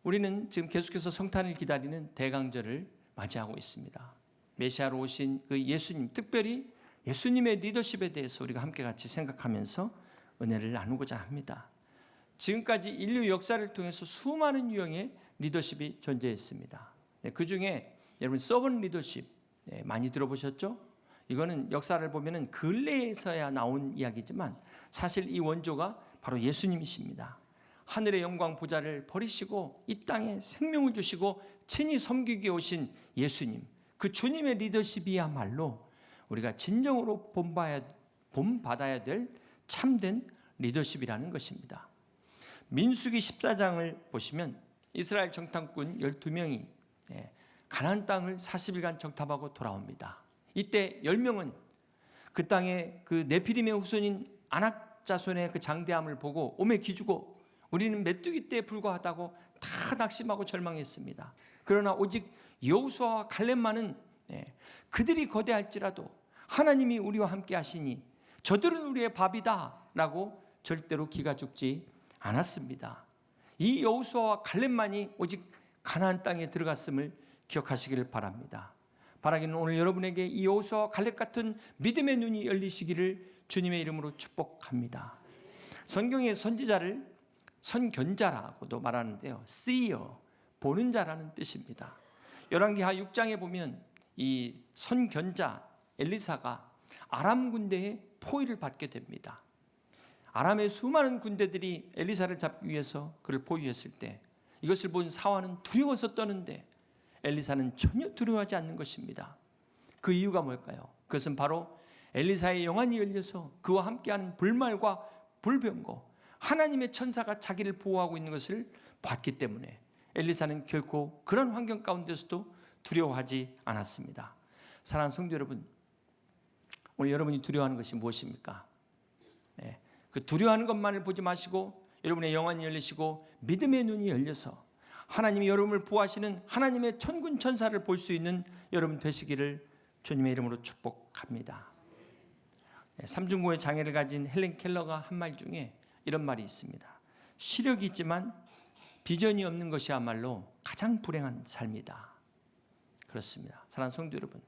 우리는 지금 계속해서 성탄을 기다리는 대강절을 맞이하고 있습니다. 메시아로 오신 그 예수님, 특별히 예수님의 리더십에 대해서 우리가 함께 같이 생각하면서 은혜를 나누고자 합니다. 지금까지 인류 역사를 통해서 수많은 유형의 리더십이 존재했습니다. 그 중에 여러분 서번 리더십 많이 들어보셨죠? 이거는 역사를 보면은 근래에서야 나온 이야기지만 사실 이 원조가 바로 예수님이십니다. 하늘의 영광 보좌를 버리시고 이 땅에 생명을 주시고 친히 섬기게 오신 예수님, 그 주님의 리더십이야말로 우리가 진정으로 본받아야 될 참된 리더십이라는 것입니다. 민수기 14장을 보시면 이스라엘 정탐꾼 12명이 가나안 땅을 40일간 정탐하고 돌아옵니다. 이때 10명은 그 땅에 그 네피림의 후손인 아낙 자손의 그 장대함을 보고 오매 기주고 우리는 메뚜기 때에 불과하다고 다 낙심하고 절망했습니다. 그러나 오직 여호수아와 갈렙만은 그들이 거대할지라도 하나님이 우리와 함께 하시니 저들은 우리의 밥이다 라고 절대로 기가 죽지 않았습니다. 이 여호수아와 갈렙만이 오직 가나안 땅에 들어갔음을 기억하시기를 바랍니다. 바라기는 오늘 여러분에게 이 여호수아와 갈렙 같은 믿음의 눈이 열리시기를 주님의 이름으로 축복합니다. 성경의 선지자를 선견자라고도 말하는데요, seer, 보는 자라는 뜻입니다. 열왕기하 6장에 보면 이 선견자 엘리사가 아람 군대의 포위를 받게 됩니다. 아람의 수많은 군대들이 엘리사를 잡기 위해서 그를 포위했을 때 이것을 본 사환은 두려워서 떠는데 엘리사는 전혀 두려워하지 않는 것입니다. 그 이유가 뭘까요? 그것은 바로 엘리사의 영안이 열려서 그와 함께하는 불말과 불병거, 하나님의 천사가 자기를 보호하고 있는 것을 봤기 때문에 엘리사는 결코 그런 환경 가운데서도 두려워하지 않았습니다. 사랑하는 성도 여러분, 오늘 여러분이 두려워하는 것이 무엇입니까? 그 두려워하는 것만을 보지 마시고 여러분의 영안이 열리시고 믿음의 눈이 열려서 하나님이 여러분을 보호하시는 하나님의 천군 천사를 볼 수 있는 여러분 되시기를 주님의 이름으로 축복합니다. 삼중고의 장애를 가진 헬렌 켈러가 한 말 중에 이런 말이 있습니다. 시력이 있지만 비전이 없는 것이야말로 가장 불행한 삶이다. 그렇습니다. 사랑하는 성도 여러분,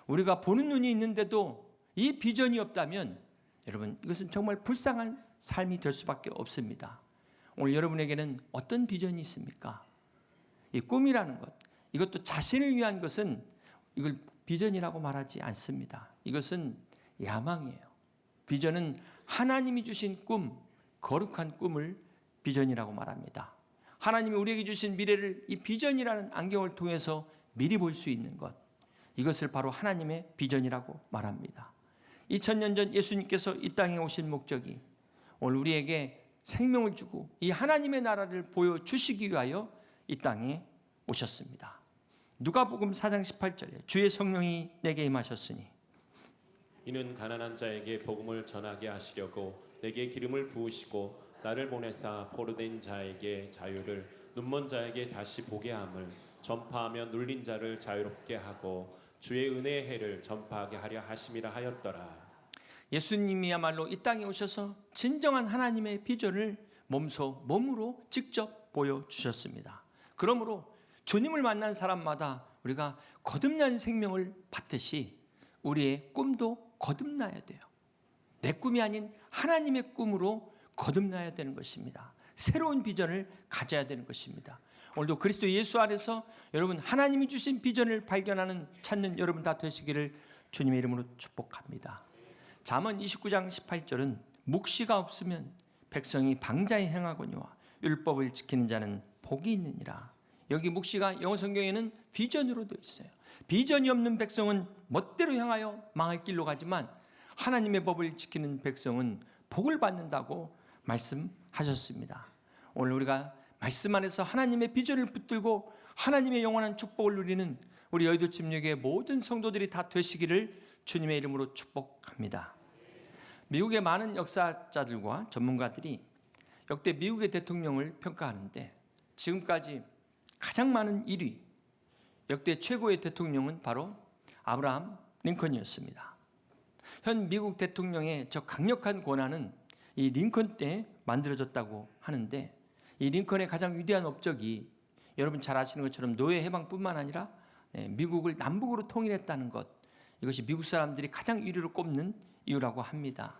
우리가 보는 눈이 있는데도 이 비전이 없다면 여러분 이것은 정말 불쌍한 삶이 될 수밖에 없습니다. 오늘 여러분에게는 어떤 비전이 있습니까? 이 꿈이라는 것, 이것도 자신을 위한 것은 이걸 비전이라고 말하지 않습니다. 이것은 야망이에요. 비전은 하나님이 주신 꿈, 거룩한 꿈을 비전이라고 말합니다. 하나님이 우리에게 주신 미래를 이 비전이라는 안경을 통해서 미리 볼 수 있는 것, 이것을 바로 하나님의 비전이라고 말합니다. 2000년 전 예수님께서 이 땅에 오신 목적이 오늘 우리에게 생명을 주고 이 하나님의 나라를 보여주시기 위하여 이 땅에 오셨습니다. 누가복음 4장 18절에 주의 성령이 내게 임하셨으니 이는 가난한 자에게 복음을 전하게 하시려고 내게 기름을 부으시고 나를 보내사 포로된 자에게 자유를, 눈먼 자에게 다시 보게 함을, 전파하며 눌린 자를 자유롭게 하고 주의 은혜의 해를 전파하게 하려 하심이라 하였더라. 예수님이야말로 이 땅에 오셔서 진정한 하나님의 비전을 몸으로 직접 보여주셨습니다. 그러므로 주님을 만난 사람마다 우리가 거듭난 생명을 받듯이 우리의 꿈도 거듭나야 돼요. 내 꿈이 아닌 하나님의 꿈으로 거듭나야 되는 것입니다. 새로운 비전을 가져야 되는 것입니다. 오늘도 그리스도 예수 안에서 여러분 하나님이 주신 비전을 발견하는 찾는 여러분 다 되시기를 주님의 이름으로 축복합니다. 잠언 29장 18절은 묵시가 없으면 백성이 방자에 행하거니와 율법을 지키는 자는 복이 있느니라. 여기 묵시가 영어 성경에는 비전으로 되어 있어요. 비전이 없는 백성은 멋대로 향하여 망할 길로 가지만 하나님의 법을 지키는 백성은 복을 받는다고 말씀하셨습니다. 오늘 우리가 말씀 안에서 하나님의 비전을 붙들고 하나님의 영원한 축복을 누리는 우리 여의도 침략의 모든 성도들이 다 되시기를 주님의 이름으로 축복합니다. 미국의 많은 역사자들과 전문가들이 역대 미국의 대통령을 평가하는데 지금까지 가장 많은 1위, 역대 최고의 대통령은 바로 아브라함 링컨이었습니다. 현 미국 대통령의 저 강력한 권한은 이 링컨 때 만들어졌다고 하는데 이 링컨의 가장 위대한 업적이 여러분 잘 아시는 것처럼 노예 해방뿐만 아니라 미국을 남북으로 통일했다는 것, 이것이 미국 사람들이 가장 1위로 꼽는 이유라고 합니다.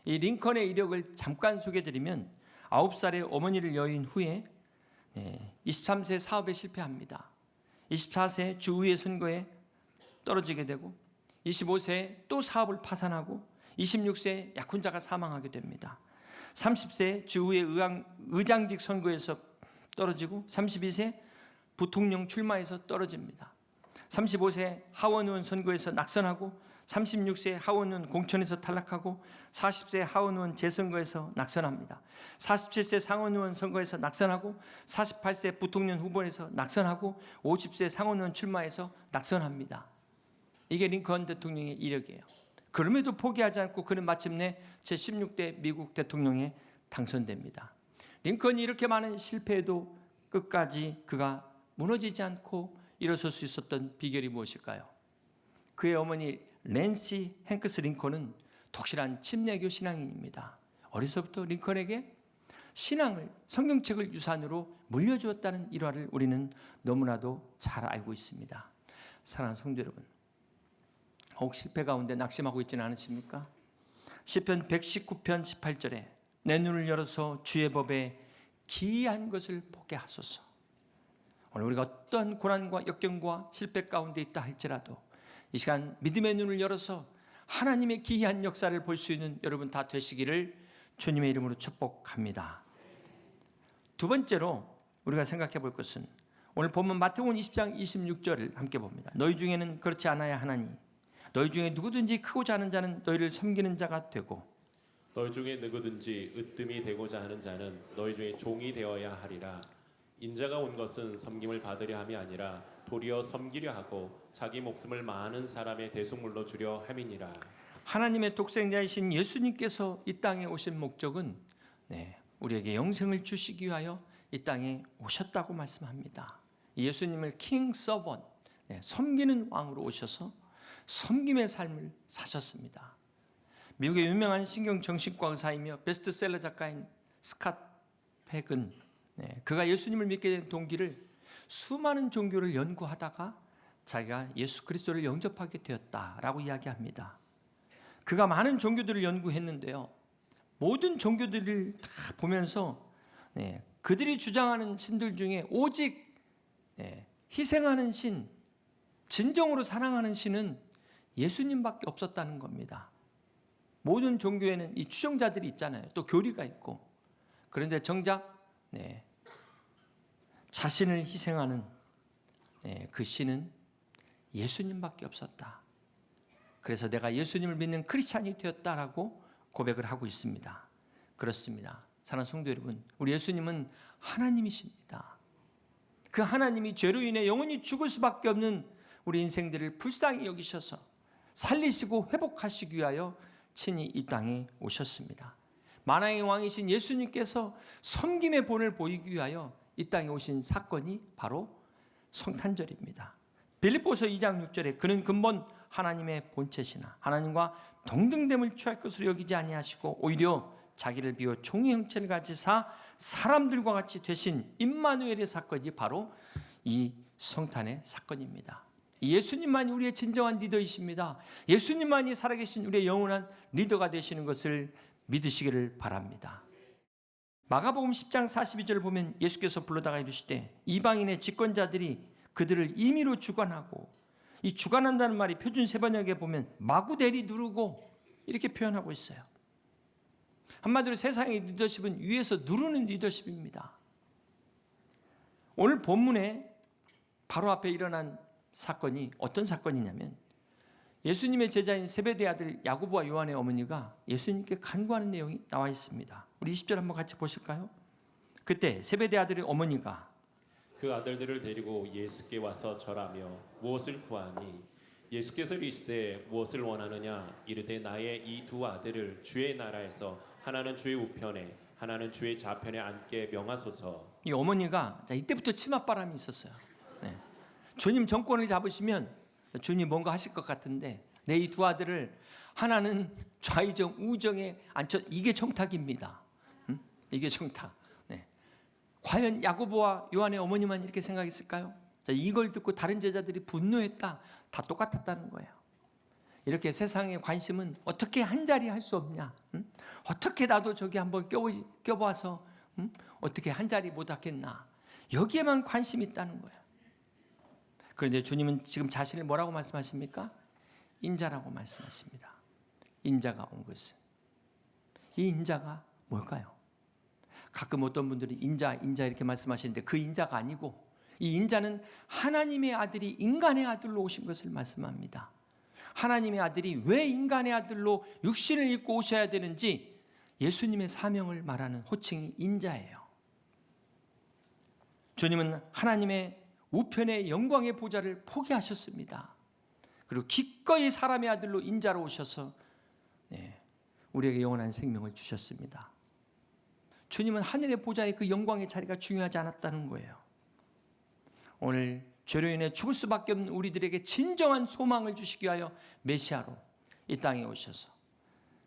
이 링컨의 이력을 잠깐 소개해드리면 9살의 어머니를 여인 후에 23세 사업에 실패합니다. 24세 주의회 선거에 떨어지게 되고 25세에 또 사업을 파산하고 26세에 약혼자가 사망하게 됩니다. 30세 주의회 의장직 선거에서 떨어지고 32세 부통령 출마에서 떨어집니다. 35세 하원의원 선거에서 낙선하고 36세 하원의원 공천에서 탈락하고 40세 하원의원 재선거에서 낙선합니다. 47세 상원의원 선거에서 낙선하고 48세 부통령 후보에서 낙선하고 50세 상원의원 출마에서 낙선합니다. 이게 링컨 대통령의 이력이에요. 그럼에도 포기하지 않고 그는 마침내 제16대 미국 대통령에 당선됩니다. 링컨이 이렇게 많은 실패에도 끝까지 그가 무너지지 않고 일어설 수 있었던 비결이 무엇일까요? 그의 어머니 낸시 행크스 링컨은 독실한 침례교 신앙인입니다. 어려서부터 링컨에게 신앙을, 성경책을 유산으로 물려주었다는 일화를 우리는 너무나도 잘 알고 있습니다. 사랑하는 성도 여러분, 혹 실패 가운데 낙심하고 있지는 않으십니까? 시편 119편 18절에 내 눈을 열어서 주의 법에 기이한 것을 보게 하소서. 오늘 우리가 어떤 고난과 역경과 실패 가운데 있다 할지라도 이 시간 믿음의 눈을 열어서 하나님의 기이한 역사를 볼 수 있는 여러분 다 되시기를 주님의 이름으로 축복합니다. 두 번째로 우리가 생각해 볼 것은 오늘 본문 마태복음 20장 26절을 함께 봅니다. 너희 중에는 그렇지 않아야 하나니 너희 중에 누구든지 크고자 하는 자는 너희를 섬기는 자가 되고 너희 중에 누구든지 으뜸이 되고자 하는 자는 너희 중에 종이 되어야 하리라. 인자가 온 것은 섬김을 받으려 함이 아니라 도리어 섬기려 하고 자기 목숨을 많은 사람의 대속물로 주려 함이니라. 하나님의 독생자이신 예수님께서 이 땅에 오신 목적은 우리에게 영생을 주시기 위하여 이 땅에 오셨다고 말씀합니다. 예수님을 킹 서번, 섬기는 왕으로 오셔서 섬김의 삶을 사셨습니다. 미국의 유명한 신경정신과 의사이며 베스트셀러 작가인 스캇 팩은 그가 예수님을 믿게 된 동기를 수많은 종교를 연구하다가 자기가 예수 그리스도를 영접하게 되었다라고 이야기합니다. 그가 많은 종교들을 연구했는데요. 모든 종교들을 다 보면서 그들이 주장하는 신들 중에 오직 희생하는 신, 진정으로 사랑하는 신은 예수님밖에 없었다는 겁니다. 모든 종교에는 이 추종자들이 있잖아요. 또 교리가 있고. 그런데 정작 자신을 희생하는 그 신은 예수님밖에 없었다. 그래서 내가 예수님을 믿는 크리스찬이 되었다라고 고백을 하고 있습니다. 그렇습니다. 사랑하는 성도 여러분, 우리 예수님은 하나님이십니다. 그 하나님이 죄로 인해 영원히 죽을 수밖에 없는 우리 인생들을 불쌍히 여기셔서 살리시고 회복하시기 위하여 친히 이 땅에 오셨습니다. 만왕의 왕이신 예수님께서 섬김의 본을 보이기 위하여 이 땅에 오신 사건이 바로 성탄절입니다. 빌립보서 2장 6절에 그는 근본 하나님의 본체시나 하나님과 동등됨을 취할 것으로 여기지 아니하시고 오히려 자기를 비워 종의 형체를 가지사 사람들과 같이 되신 임마누엘의 사건이 바로 이 성탄의 사건입니다. 예수님만이 우리의 진정한 리더이십니다. 예수님만이 살아계신 우리의 영원한 리더가 되시는 것을 믿으시기를 바랍니다. 마가복음 10장 42절을 보면 예수께서 불러다가 이르시되 이방인의 집권자들이 그들을 임의로 주관하고, 이 주관한다는 말이 표준 세번역에 보면 마구대리 누르고 이렇게 표현하고 있어요. 한마디로 세상의 리더십은 위에서 누르는 리더십입니다. 오늘 본문에 바로 앞에 일어난 사건이 어떤 사건이냐면 예수님의 제자인 세베대 아들 야고보와 요한의 어머니가 예수님께 간구하는 내용이 나와 있습니다. 우리 20절 한번 같이 보실까요? 그때 세베대 아들의 어머니가 그 아들들을 데리고 예수께 와서 절하며 무엇을 구하니 예수께서 이르시되 무엇을 원하느냐 이르되 나의 이 두 아들을 주의 나라에서 하나는 주의 우편에 하나는 주의 좌편에 앉게 명하소서. 이 어머니가 이때부터 치맛바람이 있었어요. 주님 정권을 잡으시면 주님 뭔가 하실 것 같은데 내 이 두 아들을 하나는 좌의정 우정에 앉혀, 이게 청탁입니다. 이게 청탁. 과연 야고보와 요한의 어머니만 이렇게 생각했을까요? 자, 이걸 듣고 다른 제자들이 분노했다. 다 똑같았다는 거예요. 이렇게 세상의 관심은 어떻게 한 자리 할 수 없냐? 어떻게 나도 저기 한번 껴봐서 어떻게 한 자리 못 하겠나? 여기에만 관심이 있다는 거예요. 그런데 주님은 지금 자신을 뭐라고 말씀하십니까? 인자라고 말씀하십니다. 인자가 온 것은. 이 인자가 뭘까요? 가끔 어떤 분들이 인자 이렇게 말씀하시는데 그 인자가 아니고 이 인자는 하나님의 아들이 인간의 아들로 오신 것을 말씀합니다. 하나님의 아들이 왜 인간의 아들로 육신을 입고 오셔야 되는지 예수님의 사명을 말하는 호칭이 인자예요. 주님은 하나님의 우편의 영광의 보좌를 포기하셨습니다. 그리고 기꺼이 사람의 아들로 인자로 오셔서 우리에게 영원한 생명을 주셨습니다. 주님은 하늘의 보좌의 그 영광의 자리가 중요하지 않았다는 거예요. 오늘 죄로 인해 죽을 수밖에 없는 우리들에게 진정한 소망을 주시기 위하여 메시아로 이 땅에 오셔서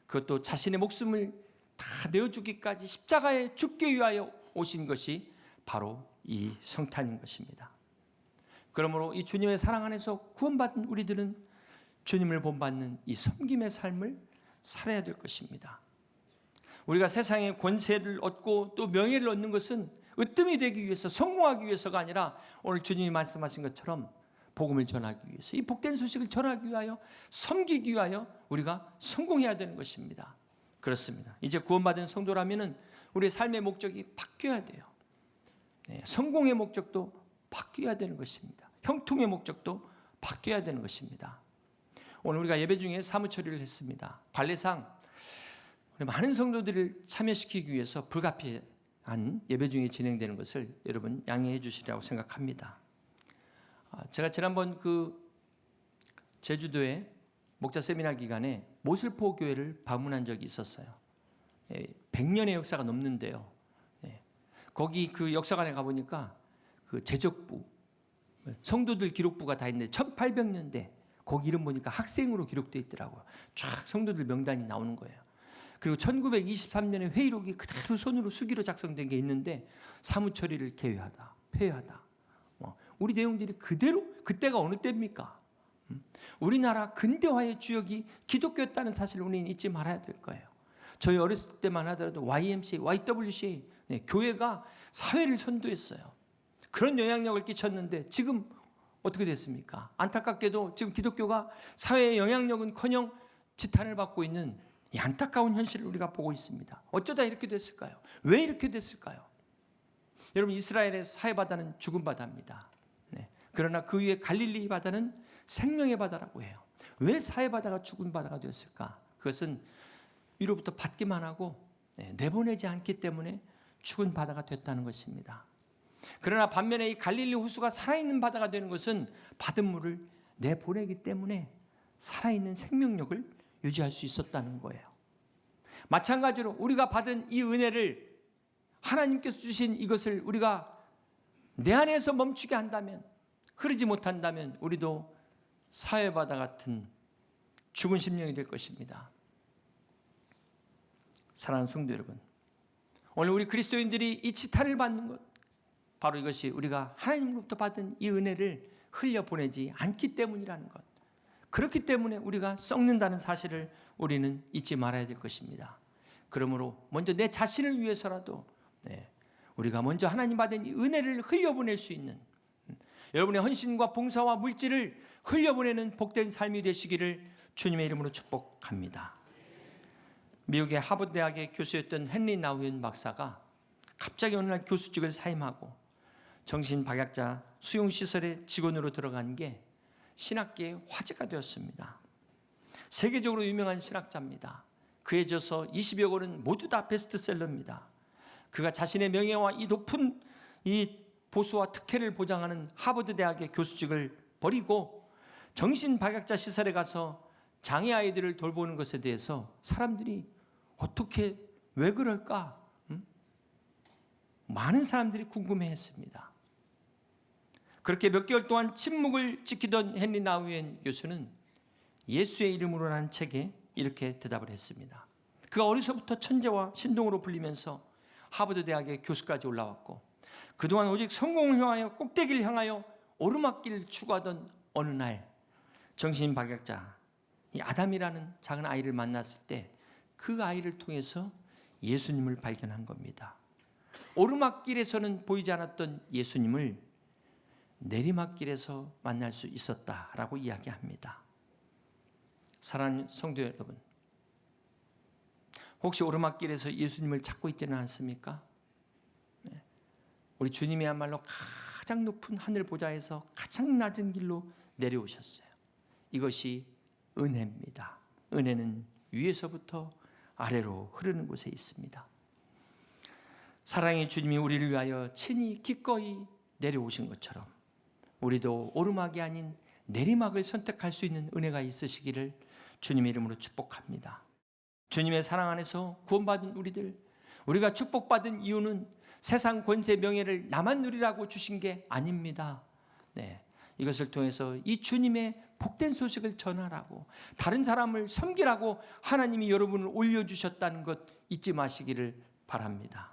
그것도 자신의 목숨을 다 내어주기까지 십자가에 죽기 위하여 오신 것이 바로 이 성탄인 것입니다. 그러므로 이 주님의 사랑 안에서 구원받은 우리들은 주님을 본받는 이 섬김의 삶을 살아야 될 것입니다. 우리가 세상의 권세를 얻고 또 명예를 얻는 것은 으뜸이 되기 위해서, 성공하기 위해서가 아니라 오늘 주님이 말씀하신 것처럼 복음을 전하기 위해서, 이 복된 소식을 전하기 위하여, 섬기기 위하여 우리가 성공해야 되는 것입니다. 그렇습니다. 이제 구원받은 성도라면은 우리의 삶의 목적이 바뀌어야 돼요. 성공의 목적도 바뀌어야 되는 것입니다. 형통의 목적도 바뀌어야 되는 것입니다. 오늘 우리가 예배 중에 사무처리를 했습니다. 관례상 많은 성도들을 참여시키기 위해서 불가피한 예배 중에 진행되는 것을 여러분 양해해 주시리라고 생각합니다. 제가 지난번 제주도에 목자 세미나 기간에 모슬포 교회를 방문한 적이 있었어요. 100년의 역사가 넘는데요. 거기 그 역사관에 가보니까 그 제적부, 성도들 기록부가 다 있는데 1800년대 거기 이름 보니까 학생으로 기록되어 있더라고요. 쫙 성도들 명단이 나오는 거예요. 그리고 1923년에 회의록이 그대로 손으로 수기로 작성된 게 있는데 사무처리를 개회하다, 폐회하다. 우리 내용들이 그대로 그때가 어느 때입니까? 우리나라 근대화의 주역이 기독교였다는 사실을 우리는 잊지 말아야 될 거예요. 저희 어렸을 때만 하더라도 YMCA, YWCA 교회가 사회를 선도했어요. 그런 영향력을 끼쳤는데 지금 어떻게 됐습니까? 안타깝게도 지금 기독교가 사회의 영향력은커녕 지탄을 받고 있는 이 안타까운 현실을 우리가 보고 있습니다. 어쩌다 이렇게 됐을까요? 왜 이렇게 됐을까요? 여러분, 이스라엘의 사해 바다는 죽은 바다입니다. 그러나 그 위에 갈릴리 바다는 생명의 바다라고 해요. 왜 사해 바다가 죽은 바다가 되었을까? 그것은 위로부터 받기만 하고 내보내지 않기 때문에 죽은 바다가 됐다는 것입니다. 그러나 반면에 이 갈릴리 호수가 살아있는 바다가 되는 것은 받은 물을 내보내기 때문에 살아있는 생명력을 유지할 수 있었다는 거예요. 마찬가지로 우리가 받은 이 은혜를, 하나님께서 주신 이것을 우리가 내 안에서 멈추게 한다면, 흐르지 못한다면 우리도 사회바다 같은 죽은 심령이 될 것입니다. 사랑하는 성도 여러분, 오늘 우리 그리스도인들이 이 지탄을 받는 것, 바로 이것이 우리가 하나님으로부터 받은 이 은혜를 흘려보내지 않기 때문이라는 것. 그렇기 때문에 우리가 썩는다는 사실을 우리는 잊지 말아야 될 것입니다. 그러므로 먼저 내 자신을 위해서라도 우리가 먼저 하나님 받은 이 은혜를 흘려보낼 수 있는, 여러분의 헌신과 봉사와 물질을 흘려보내는 복된 삶이 되시기를 주님의 이름으로 축복합니다. 미국의 하버드 대학의 교수였던 헨리 나우엔 박사가 갑자기 어느 날 교수직을 사임하고 정신박약자 수용시설의 직원으로 들어간 게 신학계의 화제가 되었습니다. 세계적으로 유명한 신학자입니다. 그에 져서 20여 권은 모두 다 베스트셀러입니다. 그가 자신의 명예와 이 높은 이 보수와 특혜를 보장하는 하버드 대학의 교수직을 버리고 정신박약자 시설에 가서 장애 아이들을 돌보는 것에 대해서 사람들이 어떻게, 왜 그럴까? 많은 사람들이 궁금해했습니다. 그렇게 몇 개월 동안 침묵을 지키던 헨리 나우엔 교수는 예수의 이름으로라는 책에 이렇게 대답을 했습니다. 그가 어려서부터 천재와 신동으로 불리면서 하버드 대학의 교수까지 올라왔고 그동안 오직 성공을 향하여 꼭대기를 향하여 오르막길을 추구하던 어느 날 정신박약자 이 아담이라는 작은 아이를 만났을 때 그 아이를 통해서 예수님을 발견한 겁니다. 오르막길에서는 보이지 않았던 예수님을 내리막길에서 만날 수 있었다라고 이야기합니다. 사랑하는 성도 여러분, 혹시 오르막길에서 예수님을 찾고 있지는 않습니까? 우리 주님이야말로 가장 높은 하늘 보좌에서 가장 낮은 길로 내려오셨어요. 이것이 은혜입니다. 은혜는 위에서부터 아래로 흐르는 곳에 있습니다. 사랑의 주님이 우리를 위하여 친히 기꺼이 내려오신 것처럼 우리도 오르막이 아닌 내리막을 선택할 수 있는 은혜가 있으시기를 주님의 이름으로 축복합니다. 주님의 사랑 안에서 구원받은 우리가 축복받은 이유는 세상 권세 명예를 나만 누리라고 주신 게 아닙니다. 이것을 통해서 이 주님의 복된 소식을 전하라고, 다른 사람을 섬기라고 하나님이 여러분을 올려주셨다는 것 잊지 마시기를 바랍니다.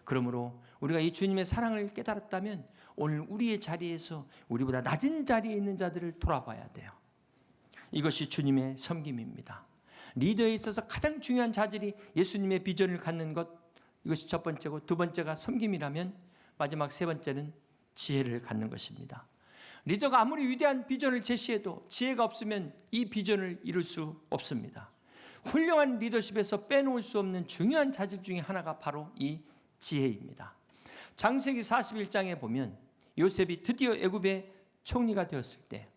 그러므로 우리가 이 주님의 사랑을 깨달았다면 오늘 우리의 자리에서 우리보다 낮은 자리에 있는 자들을 돌아봐야 돼요. 이것이 주님의 섬김입니다. 리더에 있어서 가장 중요한 자질이 예수님의 비전을 갖는 것, 이것이 첫 번째고, 두 번째가 섬김이라면 마지막 세 번째는 지혜를 갖는 것입니다. 리더가 아무리 위대한 비전을 제시해도 지혜가 없으면 이 비전을 이룰 수 없습니다. 훌륭한 리더십에서 빼놓을 수 없는 중요한 자질 중에 하나가 바로 이 지혜입니다. 창세기 41장에 보면 요셉이 드디어 애굽의 총리가 되었을 때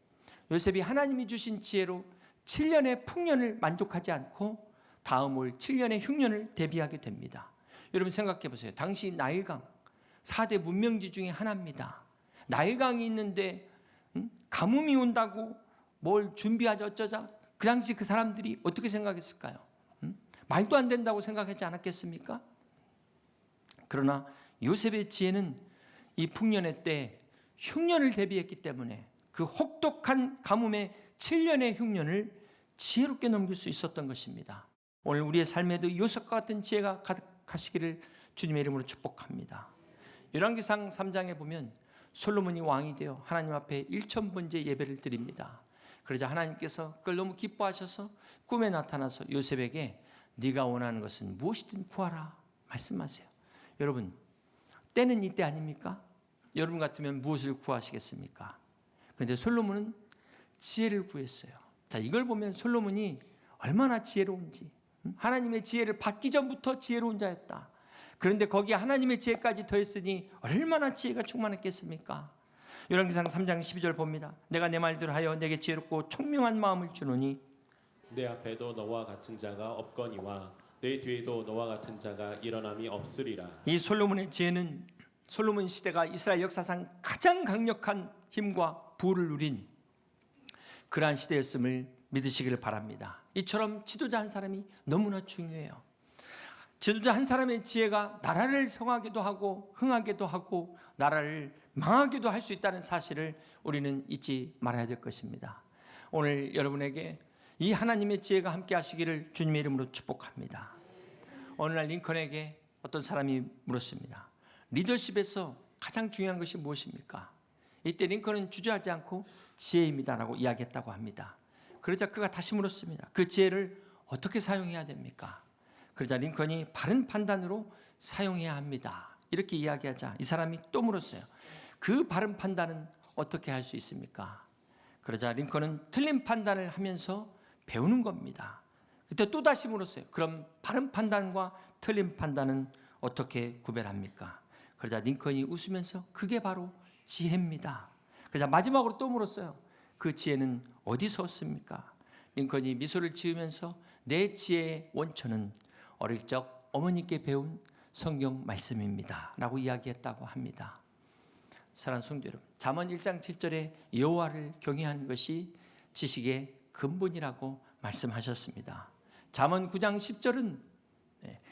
요셉이 하나님이 주신 지혜로 7년의 풍년을 만족하지 않고 다음 올 7년의 흉년을 대비하게 됩니다. 여러분 생각해 보세요. 당시 나일강 4대 문명지 중에 하나입니다. 나일강이 있는데 가뭄이 온다고 뭘 준비하자 어쩌자, 그 당시 그 사람들이 어떻게 생각했을까요? 말도 안 된다고 생각하지 않았겠습니까? 그러나 요셉의 지혜는 이 풍년의 때 흉년을 대비했기 때문에 그 혹독한 가뭄의 7년의 흉년을 지혜롭게 넘길 수 있었던 것입니다. 오늘 우리의 삶에도 요셉과 같은 지혜가 가득하시기를 주님의 이름으로 축복합니다. 열왕기상 3장에 보면 솔로몬이 왕이 되어 하나님 앞에 1000번째 예배를 드립니다. 그러자 하나님께서 그걸 너무 기뻐하셔서 꿈에 나타나서 요셉에게 네가 원하는 것은 무엇이든 구하라 말씀하세요. 여러분, 때는 이때 아닙니까? 여러분 같으면 무엇을 구하시겠습니까? 그런데 솔로몬은 지혜를 구했어요. 자, 이걸 보면 솔로몬이 얼마나 지혜로운지, 하나님의 지혜를 받기 전부터 지혜로운 자였다. 그런데 거기에 하나님의 지혜까지 더했으니 얼마나 지혜가 충만했겠습니까? 열왕기상 3장 12절 봅니다. 내가 내 말대로 하여 내게 지혜롭고 총명한 마음을 주노니 내 앞에도 너와 같은 자가 없거니와 내 뒤에도 너와 같은 자가 일어남이 없으리라. 이 솔로몬의 지혜는 솔로몬 시대가 이스라엘 역사상 가장 강력한 힘과 부를 누린 그러한 시대였음을 믿으시기를 바랍니다. 이처럼 지도자 한 사람이 너무나 중요해요. 지도자 한 사람의 지혜가 나라를 성하게도 하고 흥하게도 하고 나라를 망하게도 할 수 있다는 사실을 우리는 잊지 말아야 될 것입니다. 오늘 여러분에게 이 하나님의 지혜가 함께 하시기를 주님의 이름으로 축복합니다. 오늘날 링컨에게 어떤 사람이 물었습니다. 리더십에서 가장 중요한 것이 무엇입니까? 이때 링컨은 주저하지 않고 지혜입니다라고 이야기했다고 합니다. 그러자 그가 다시 물었습니다. 그 지혜를 어떻게 사용해야 됩니까? 그러자 링컨이 바른 판단으로 사용해야 합니다. 이렇게 이야기하자 이 사람이 또 물었어요. 그 바른 판단은 어떻게 할 수 있습니까? 그러자 링컨은 틀린 판단을 하면서 배우는 겁니다. 그때 또 다시 물었어요. 그럼 바른 판단과 틀린 판단은 어떻게 구별합니까? 그러자 링컨이 웃으면서 그게 바로 지혜입니다. 그러자 마지막으로 또 물었어요. 그 지혜는 어디서 얻습니까? 링컨이 미소를 지으면서 내 지혜의 원천은 어릴 적 어머니께 배운 성경 말씀입니다 라고 이야기했다고 합니다. 사랑하는 성도 여러분, 잠언 1장 7절에 여호와를 경외하는 것이 지식의 근본이라고 말씀하셨습니다. 잠언 9장 10절은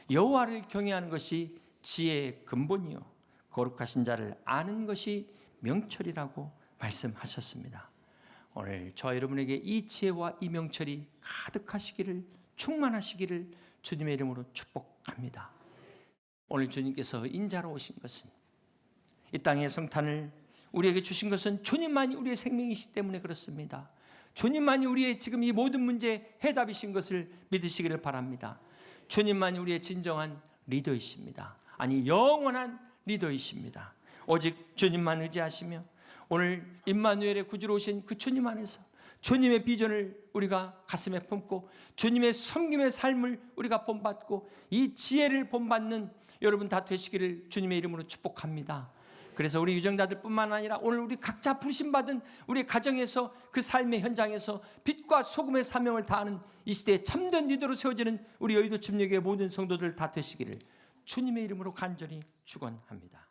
여호와를 경외하는 것이 지혜의 근본이요 거룩하신 자를 아는 것이 명철이라고 말씀하셨습니다. 오늘 저와 여러분에게 이 지혜와 이 명철이 가득하시기를, 충만하시기를 주님의 이름으로 축복합니다. 오늘 주님께서 인자로 오신 것은 이 땅의 성탄을 우리에게 주신 것은 주님만이 우리의 생명이시기 때문에 그렇습니다. 주님만이 우리의 지금 이 모든 문제의 해답이신 것을 믿으시기를 바랍니다. 주님만이 우리의 진정한 리더이십니다. 아니, 영원한 리더이십니다. 오직 주님만 의지하시며 오늘 임마누엘의 구주로 오신 그 주님 안에서 주님의 비전을 우리가 가슴에 품고 주님의 섬김의 삶을 우리가 본받고 이 지혜를 본받는 여러분 다 되시기를 주님의 이름으로 축복합니다. 그래서 우리 유정자들뿐만 아니라 오늘 우리 각자 부르심받은 우리 가정에서 그 삶의 현장에서 빛과 소금의 사명을 다하는 이 시대에 참된 리더로 세워지는 우리 여의도 침례교회 모든 성도들 다 되시기를 주님의 이름으로 간절히 축원합니다.